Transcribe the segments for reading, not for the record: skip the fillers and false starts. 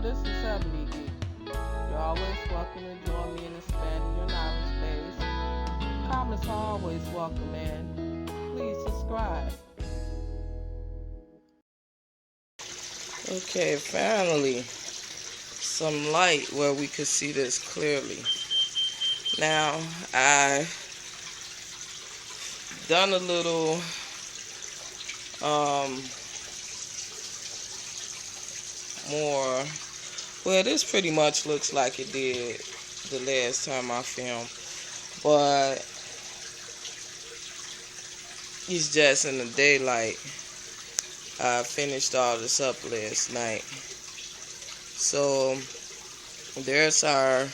Hello, this is Ebonygeek. You're always welcome to join me in expanding your knowledge base. Comments are always welcome, and please subscribe. Okay, finally, some light where we could see this clearly. Now, I done a little more. Well, this pretty much looks like it did the last time I filmed, but it's just in the daylight. I finished all this up last night. So there's our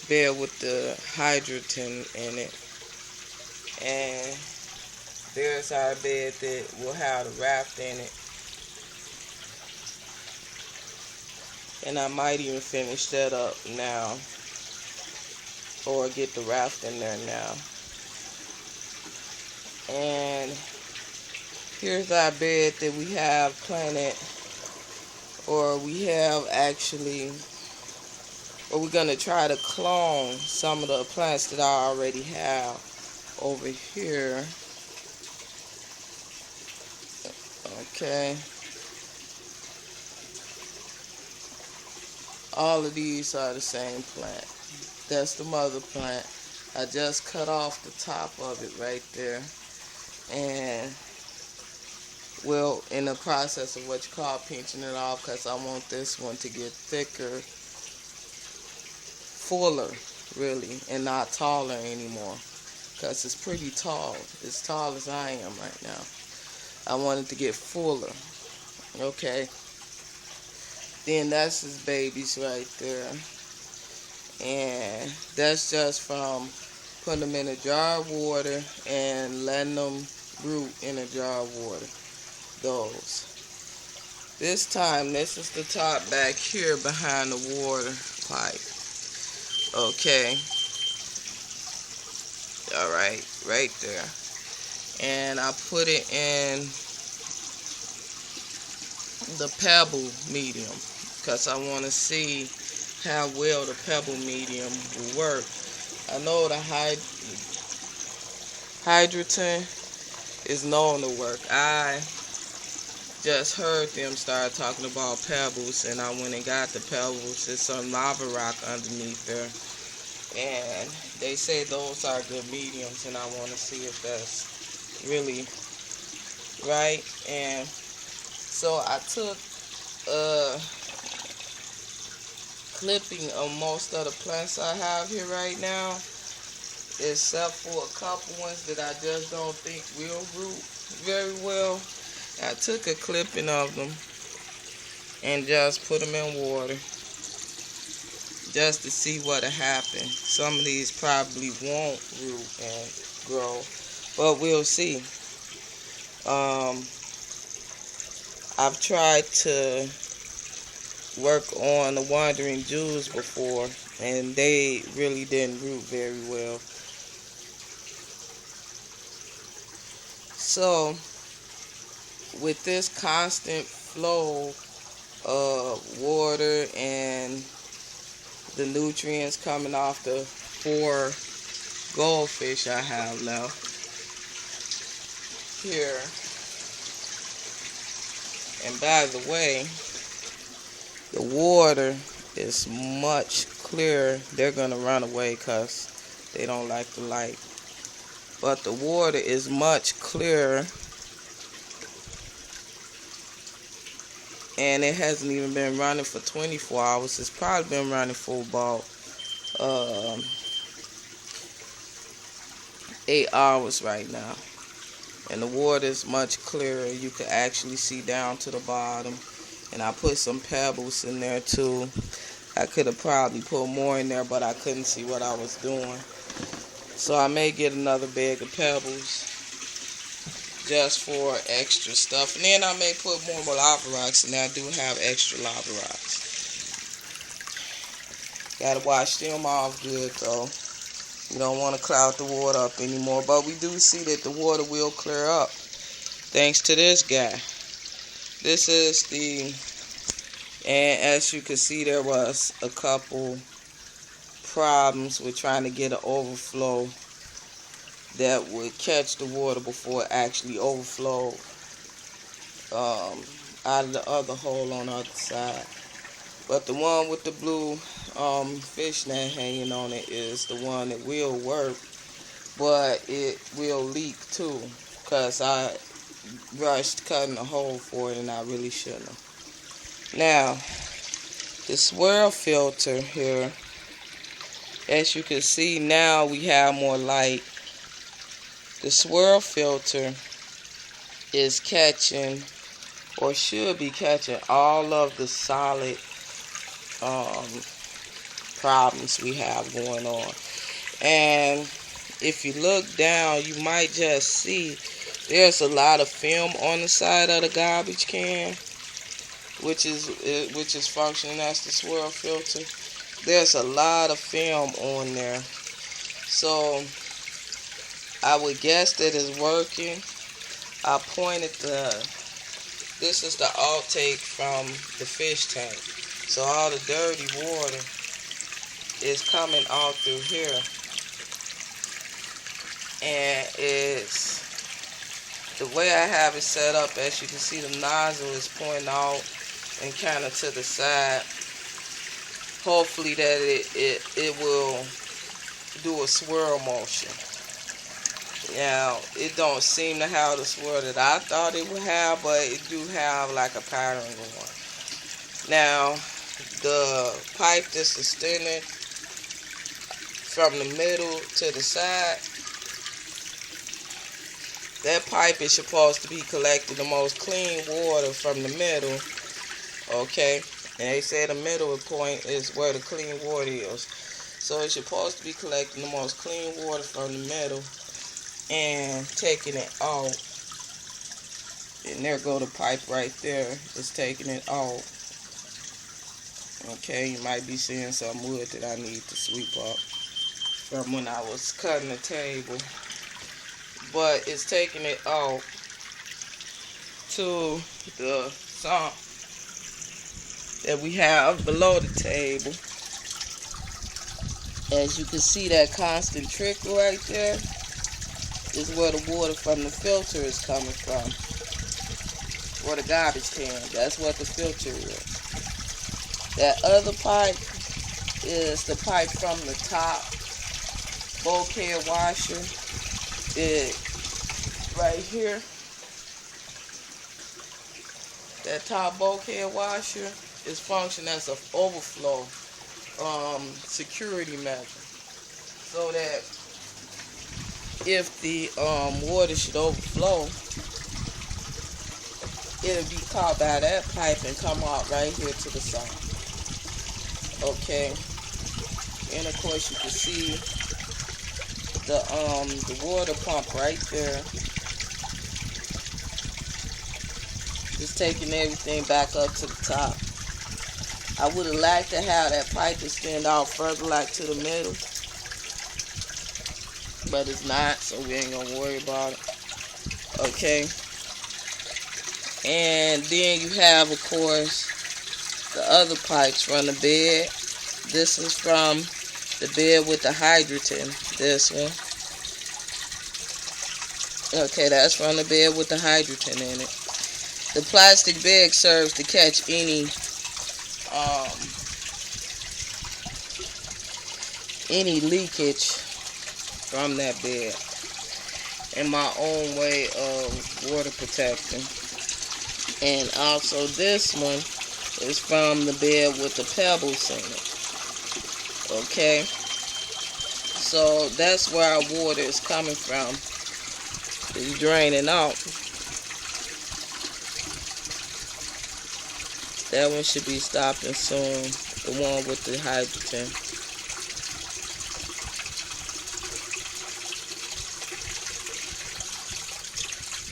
bed with the hydrogen in it, and there's our bed that will have the raft in it. And I might even finish that up now, or get the raft in there now. And here's our bed that we have planted, or we have actually, or we're going to try to clone some of the plants that I already have over here. Okay. All of these are the same plant. That's the mother plant. I just cut off the top of it right there. And, well, in the process of what you call pinching it off, because I want this one to get thicker, fuller, really, and not taller anymore. Because it's pretty tall. As tall as I am right now. I want it to get fuller. Okay. Then that's his babies right there. And that's just from putting them in a jar of water and letting them root in a jar of water. Those. This time, this is the top back here behind the water pipe. Okay. Alright, right there. And I put it in the pebble medium, because I want to see how well the pebble medium will work. I know the hydrogen is known to work. I just heard them start talking about pebbles, and I went and got the pebbles. There's some lava rock underneath there, and they say those are good mediums, and I want to see if that's really right. And so I took a clipping of most of the plants I have here right now, except for a couple ones that I just don't think will root very well. I took a clipping of them and just put them in water just to see what'll happen. Some of these probably won't root and grow, but we'll see. I've tried to work on the Wandering Jews before, and they really didn't root very well. So, with this constant flow of water and the nutrients coming off the 4 goldfish I have now here. And by the way, the water is much clearer. They're going to run away because they don't like the light. But the water is much clearer. And it hasn't even been running for 24 hours. It's probably been running for about 8 hours right now. And the water is much clearer. You can actually see down to the bottom. And I put some pebbles in there too. I could have probably put more in there, but I couldn't see what I was doing. So I may get another bag of pebbles just for extra stuff. And then I may put more lava rocks, and I do have extra lava rocks. Gotta wash them off good though. You don't want to cloud the water up anymore. But we do see that the water will clear up thanks to this guy. This is the And as you can see, there was a couple problems with trying to get an overflow that would catch the water before it actually overflowed out of the other hole on the other side. But the one with the blue fishnet hanging on it is the one that will work, but it will leak too, because I rushed cutting a hole for it and I really shouldn't have. Now, the swirl filter here, as you can see now we have more light. The swirl filter is catching, or should be catching, all of the solid problems we have going on. And if you look down, you might just see there's a lot of film on the side of the garbage can, which is functioning as the swirl filter. There's a lot of film on there, so I would guess that it's working. I pointed this is the outtake from the fish tank. So all the dirty water is coming out through here. And it's, the way I have it set up, as you can see, the nozzle is pointing out and kind of to the side. Hopefully that it will do a swirl motion. Now, it don't seem to have the swirl that I thought it would have, but it do have like a pattern going. Now, the pipe that's extended from the middle to the side, that pipe is supposed to be collecting the most clean water from the middle, okay? And they say the middle point is where the clean water is. So it's supposed to be collecting the most clean water from the middle and taking it out. And there go the pipe right there. It's taking it out. Okay, you might be seeing some wood that I need to sweep up from when I was cutting the table. But it's taking it out to the sump that we have below the table. As you can see, that constant trickle right there is where the water from the filter is coming from. Or the garbage can. That's what the filter is. That other pipe is the pipe from the top bulkhead washer. It right here. That top bulkhead washer is functioning as an overflow security measure, so that if the water should overflow, it'll be caught by that pipe and come out right here to the side. Okay, and of course you can see the water pump right there. Just taking everything back up to the top. I would have liked to have that pipe extend out further, like to the middle, but it's not, so we ain't gonna worry about it. Okay, and then you have, of course, the other pipes from the bed. This is from the bed with the hydrogen. This one. Okay, that's from the bed with the hydrogen in it. The plastic bag serves to catch any leakage from that bed, and my own way of water protecting. And also this one is from the bed with the pebbles in it. Okay, so that's where our water is coming from. It's draining out. That one should be stopping soon, the one with the hydrogen.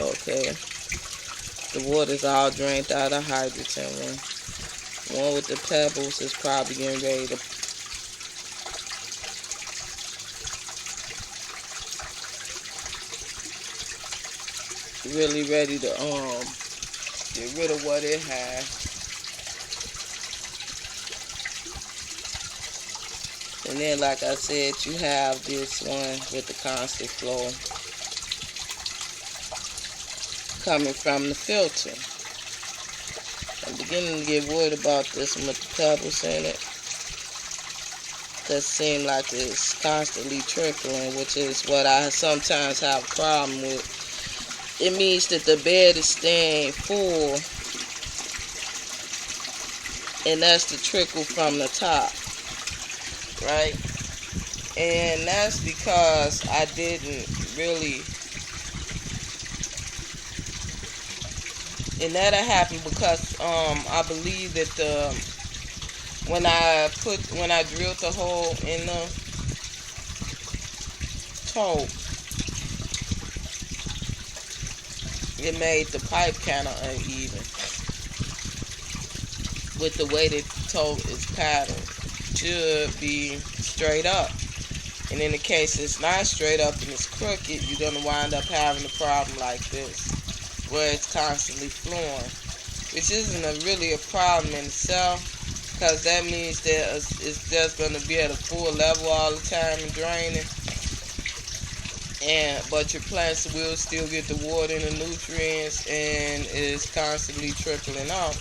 Okay, the water's all drained out of hydrogen one. One with the pebbles is probably getting ready to really ready to get rid of what it has. And then, like I said, you have this one with the constant flow coming from the filter. I'm beginning to get worried about this one with the pebbles in it, because it seems like it's constantly trickling, which is what I sometimes have a problem with. It means that the bed is staying full, and that's the trickle from the top, right? And that's because I didn't really, and that'll happen because I believe that when I drilled the hole in the toe, it made the pipe kind of uneven with the way that the toe is patterned. It should be straight up. And in the case it's not straight up and it's crooked, you're going to wind up having a problem like this, where it's constantly flowing, which isn't really a problem in itself, because that means that it's just going to be at a full level all the time and draining. But your plants will still get the water and the nutrients, and it's constantly trickling out.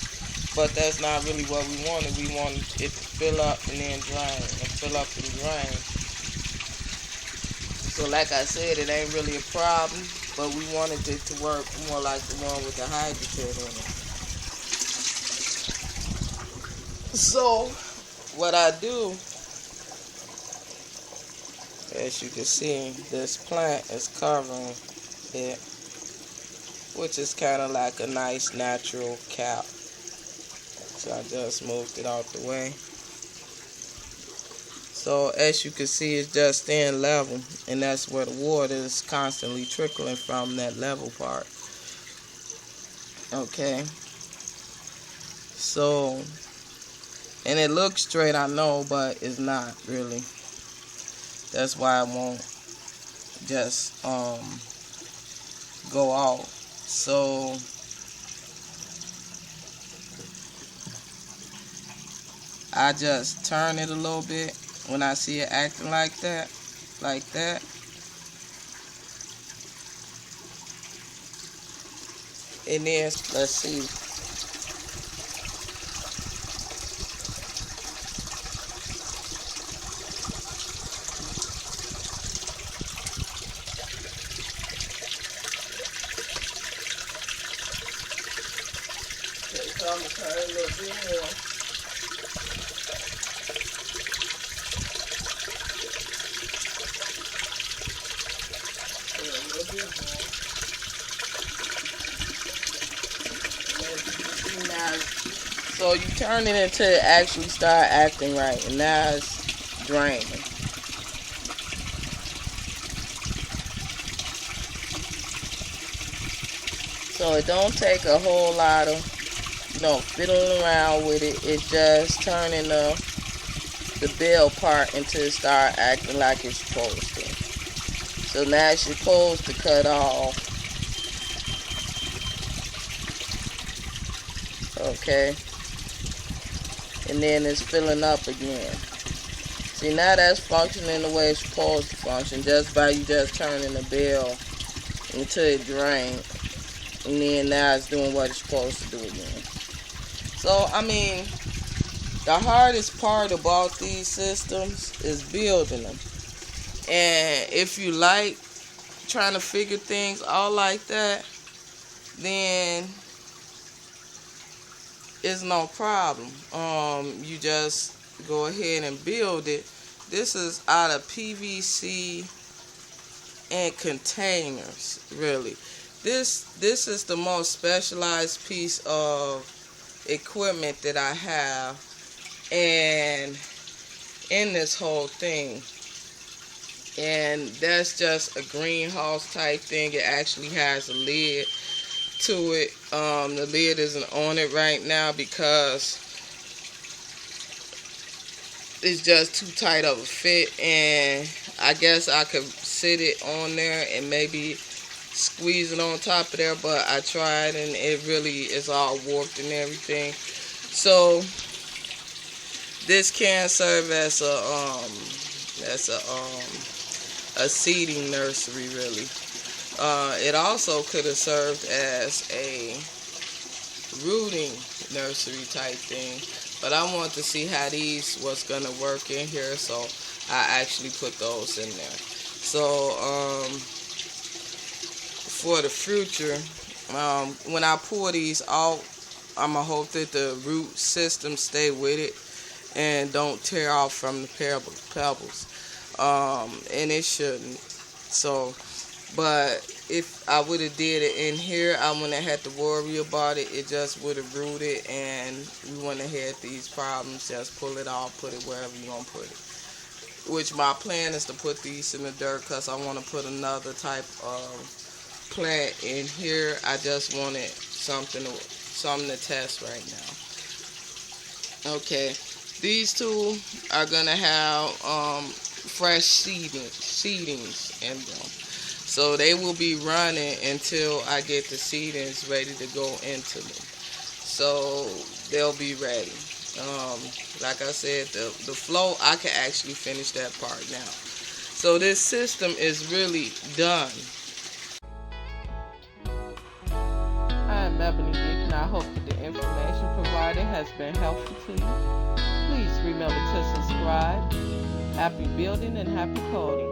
But that's not really what we wanted. We wanted it to fill up and then drain, and fill up and drain. So like I said, it ain't really a problem, but we wanted it to work more like the one with the Hydroponics in it. So what I do, as you can see, this plant is covering it, which is kind of like a nice natural cap. So I just moved it out the way. So as you can see, it's just staying level, and that's where the water is constantly trickling from, that level part. Okay. So, and it looks straight, I know, but it's not really. That's why I won't just go out. So I just turn it a little bit when I see it acting like that, And then let's see. So I'm gonna turn it a little bit more. So you turn it until it actually start acting right, and now it's draining. So it don't take a whole lot of, fiddling around with it. It's just turning the bell part until it start acting like it's supposed to. So now it's supposed to cut off. Okay. And then it's filling up again. See, now that's functioning the way it's supposed to function, just by you just turning the bell until it drains. And then now it's doing what it's supposed to do again. So, I mean, the hardest part about these systems is building them. And if you like trying to figure things out like that, then it's no problem. You just go ahead and build it. This is out of PVC and containers, really. This is the most specialized piece of equipment that I have and in this whole thing. And that's just a greenhouse type thing. It actually has a lid to it. The lid isn't on it right now because it's just too tight of a fit, and I guess I could sit it on there and maybe squeeze it on top of there, but I tried and it really is all warped and everything. So This can serve as a seeding nursery, really. It also could have served as a rooting nursery type thing, but I want to see how these was gonna work in here, so I actually put those in there. So for the future, when I pour these out, I'm gonna hope that the root system stay with it and don't tear off from the pebbles. And it shouldn't. So, but if I would have did it in here, I wouldn't have had to worry about it. It just would have rooted, and we wouldn't have had these problems. Just pull it off, put it wherever you gonna put it. Which my plan is to put these in the dirt, because I want to put another type of plant in here. I just wanted something to test right now. Okay, these two are gonna have fresh seedings in them, so they will be running until I get the seedings ready to go into them. So they'll be ready. Like I said, the flow, I can actually finish that part now. So this system is really done. I'm Ebonygeek, and I hope that the information provided has been helpful to you. Please remember to subscribe. Happy building and happy coding.